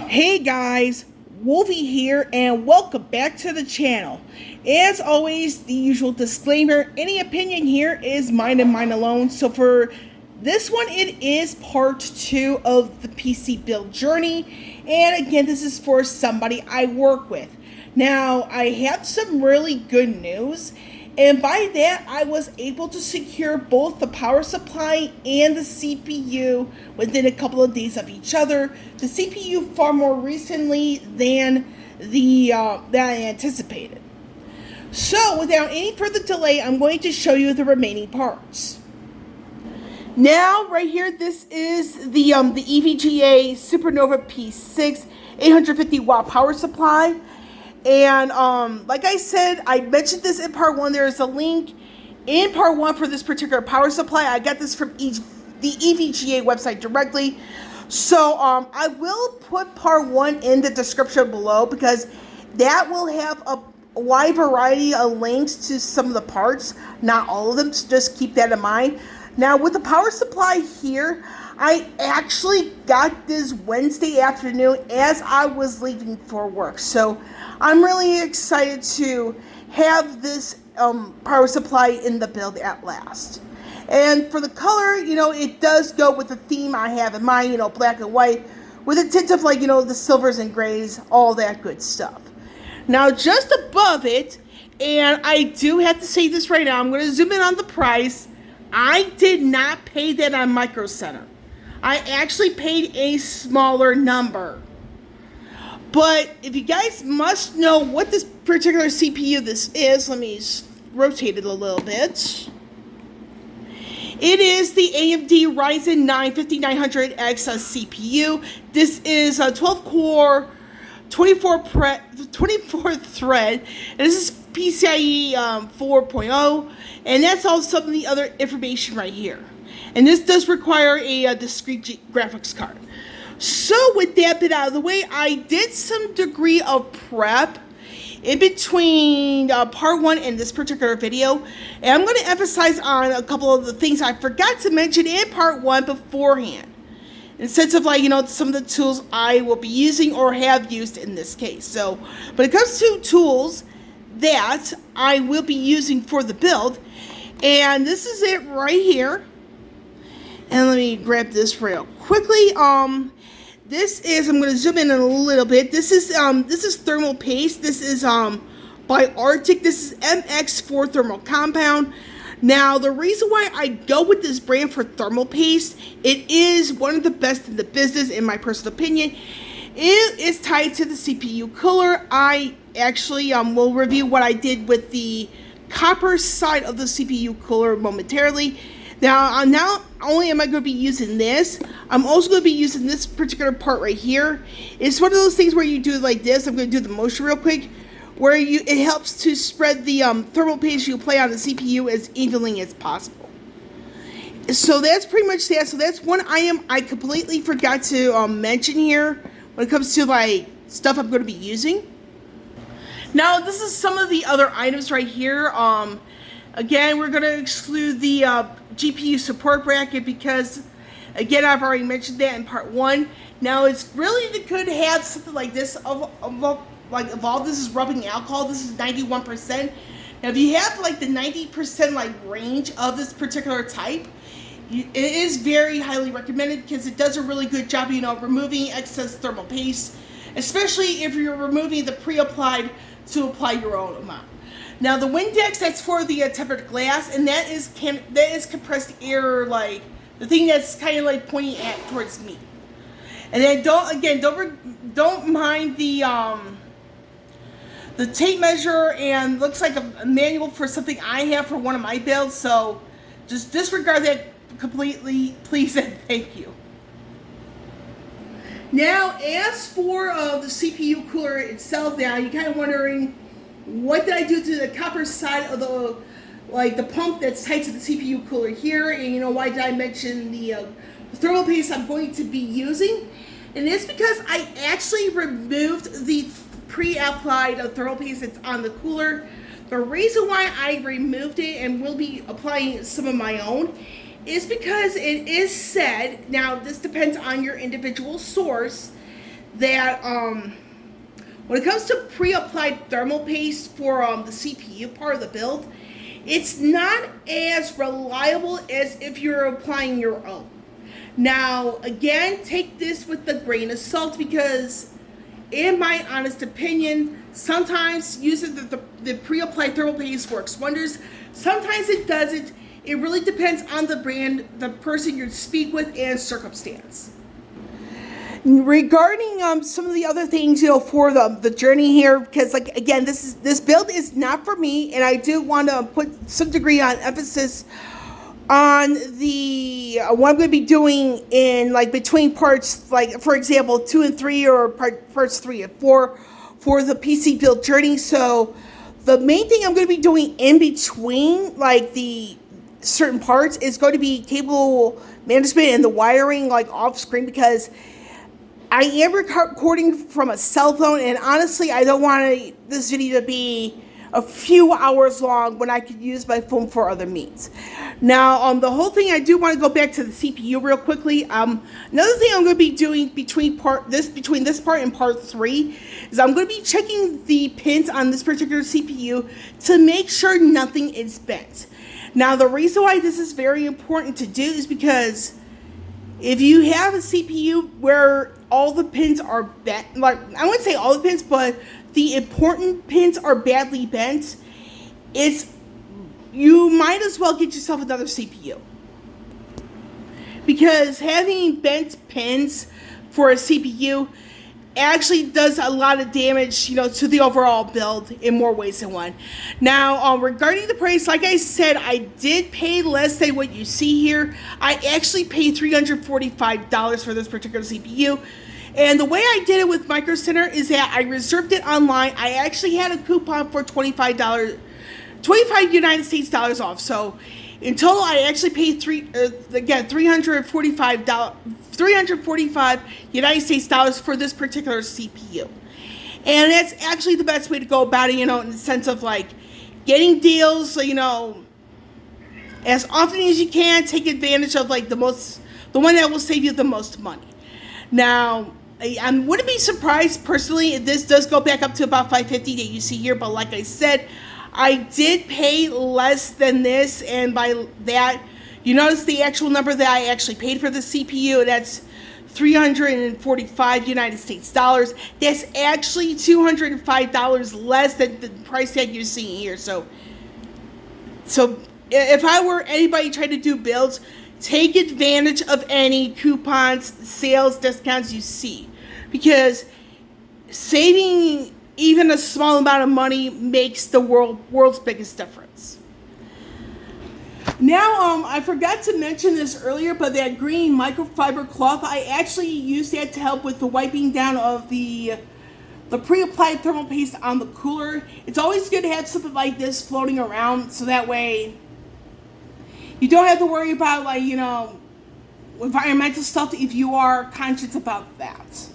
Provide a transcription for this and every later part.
Hey guys, Wolvie here and welcome back to the channel. As always, the usual disclaimer, any opinion here is mine and mine alone. So for this one, it is part 2 of the PC build journey. And again, this is for somebody I work with. Now, I have some really good news. And by that, I was able to secure both the power supply and the CPU within a couple of days of each other. The CPU far more recently than that I anticipated. So, without any further delay, I'm going to show you the remaining parts. Now, right here, this is the EVGA Supernova P6 850 watt power supply. And like I said, I mentioned this in part 1. There is a link in part 1 for this particular power supply. I got this from the EVGA website directly. So I will put part 1 in the description below because that will have a wide variety of links to some of the parts. Not all of them, so just keep that in mind. Now with the power supply here, I actually got this Wednesday afternoon as I was leaving for work. So I'm really excited to have this power supply in the build at last. And for the color, it does go with the theme I have in mind, black and white, with a tint of the silvers and grays, all that good stuff. Now just above it, and I do have to say this right now, I'm going to zoom in on the price. I did not pay that on Micro Center. I actually paid a smaller number. But if you guys must know what this particular CPU this is, let me rotate it a little bit. It is the AMD Ryzen 9 5900X CPU. This is a 12-core, 24 thread. And this is PCIe 4.0. And that's all some of the other information right here. And this does require a discrete graphics card. So with that bit out of the way, I did some degree of prep in between part 1 and this particular video. And I'm going to emphasize on a couple of the things I forgot to mention in part 1 beforehand. In the sense of some of the tools I will be using or have used in this case. So when it comes to tools that I will be using for the build, and this is it right here. And let me grab this real quickly. This is, I'm going to zoom in a little bit. This is thermal paste. This is by Arctic. This is MX4 thermal compound. Now, the reason why I go with this brand for thermal paste, it is one of the best in the business, in my personal opinion. It is tied to the CPU cooler. I actually will review what I did with the copper side of the CPU cooler momentarily. Now, not only am I going to be using this, I'm also going to be using this particular part right here. It's one of those things where you do it like this. I'm going to do the motion real quick, where it helps to spread the thermal paste you apply on the CPU as evenly as possible. So that's pretty much that. So that's one item I completely forgot to mention here when it comes to stuff I'm going to be using. Now, this is some of the other items right here. Again, we're going to exclude the GPU support bracket because, again, I've already mentioned that in part 1. Now, it's really good to have something like this, Evolve. This is rubbing alcohol. This is 91%. Now, if you have the 90% range of this particular type, it is very highly recommended because it does a really good job, removing excess thermal paste, especially if you're removing the pre-applied to apply your own amount. Now the Windex, that's for the tempered glass, and that is compressed air, the thing that's kind of pointing towards me. And then don't mind the tape measure, and looks like a manual for something I have for one of my builds. So just disregard that completely, please and thank you. Now, as for the CPU cooler itself, now you're kind of wondering, what did I do to the copper side of the pump that's tied to the CPU cooler here? And why did I mention the thermal paste I'm going to be using? And it's because I actually removed the pre-applied thermal paste that's on the cooler. The reason why I removed it and will be applying some of my own is because it is said, now this depends on your individual source, that when it comes to pre-applied thermal paste for the CPU part of the build, it's not as reliable as if you're applying your own. Now, again, take this with a grain of salt because, in my honest opinion, sometimes using the pre-applied thermal paste works wonders. Sometimes it doesn't. It really depends on the brand, the person you speak with, and circumstance. Regarding some of the other things, for the journey here, because like again, this build is not for me, and I do want to put some degree on emphasis on the what I'm going to be doing in like between parts, like for example 2 and 3 or parts 3 and 4 for the PC build journey. So the main thing I'm going to be doing in between like the certain parts is going to be cable management and the wiring like off screen, because I am recording from a cell phone, and honestly, I don't want this video to be a few hours long when I could use my phone for other means. Now, the whole thing, I do want to go back to the CPU real quickly. Another thing I'm going to be doing between this part and part 3 is I'm going to be checking the pins on this particular CPU to make sure nothing is bent. Now, the reason why this is very important to do is because if you have a CPU where all the pins are bent, like I wouldn't say all the pins, but the important pins are badly bent, you might as well get yourself another CPU. Because having bent pins for a CPU actually does a lot of damage, to the overall build in more ways than one. Now, regarding the price, like I said, I did pay less than what you see here. I actually paid $345 for this particular CPU. And the way I did it with Micro Center is that I reserved it online. I actually had a coupon for $25 United States dollars off. So in total, I actually paid $345 United States dollars for this particular CPU. And that's actually the best way to go about it, in the sense of like getting deals, as often as you can. Take advantage of like the one that will save you the most money. Now, I wouldn't be surprised personally if this does go back up to about $550 that you see here, but like I said, I did pay less than this, and by that, you notice the actual number that I actually paid for the CPU, and that's $345 United States dollars. That's actually $205 less than the price tag you're seeing here. So if I were anybody trying to do builds, take advantage of any coupons, sales, discounts you see, because saving even a small amount of money makes the world's biggest difference. Now, I forgot to mention this earlier, but that green microfiber cloth, I actually used that to help with the wiping down of the pre-applied thermal paste on the cooler. It's always good to have something like this floating around, so that way you don't have to worry about, like, environmental stuff if you are conscious about that.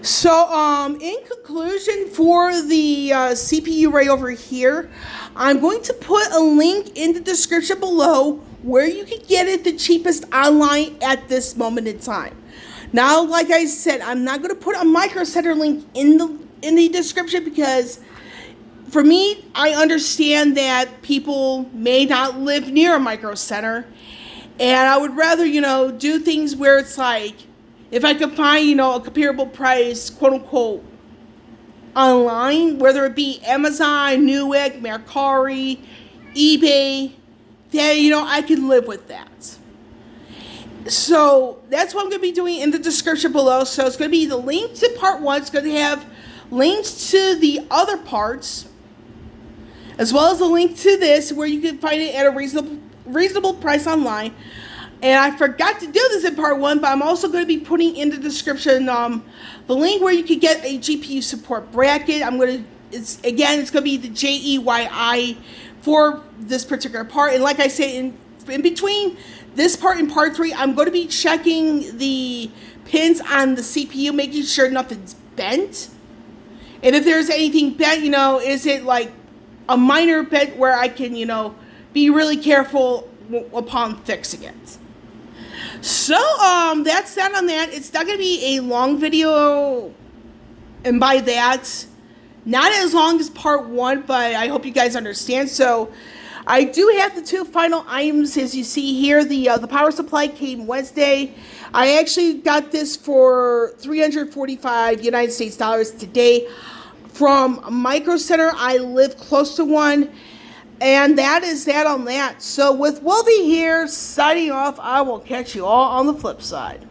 So, in conclusion, for the CPU right over here, I'm going to put a link in the description below where you can get it the cheapest online at this moment in time. Now, like I said, I'm not going to put a Micro Center link in the description because, for me, I understand that people may not live near a Micro Center, and I would rather, do things where it's like, if I could find, a comparable price, quote unquote, online, whether it be Amazon, Newegg, Mercari, eBay, then, I can live with that. So that's what I'm going to be doing in the description below. So it's going to be the link to part 1. It's going to have links to the other parts, as well as a link to this where you can find it at a reasonable price online. And I forgot to do this in part 1, but I'm also going to be putting in the description the link where you can get a GPU support bracket. It's going to be the JEYI for this particular part. And like I said, in between this part and part 3, I'm going to be checking the pins on the CPU, making sure nothing's bent. And if there's anything bent, is it like a minor bent where I can, be really careful upon fixing it. So, that's that on that. It's not going to be a long video, and by that, not as long as part 1, but I hope you guys understand. So, I do have the 2 final items, as you see here. The power supply came Wednesday. I actually got this for $345 United States dollars today from Micro Center. I live close to one. And that is that on that. So with Wolvie here, signing off. I will catch you all on the flip side.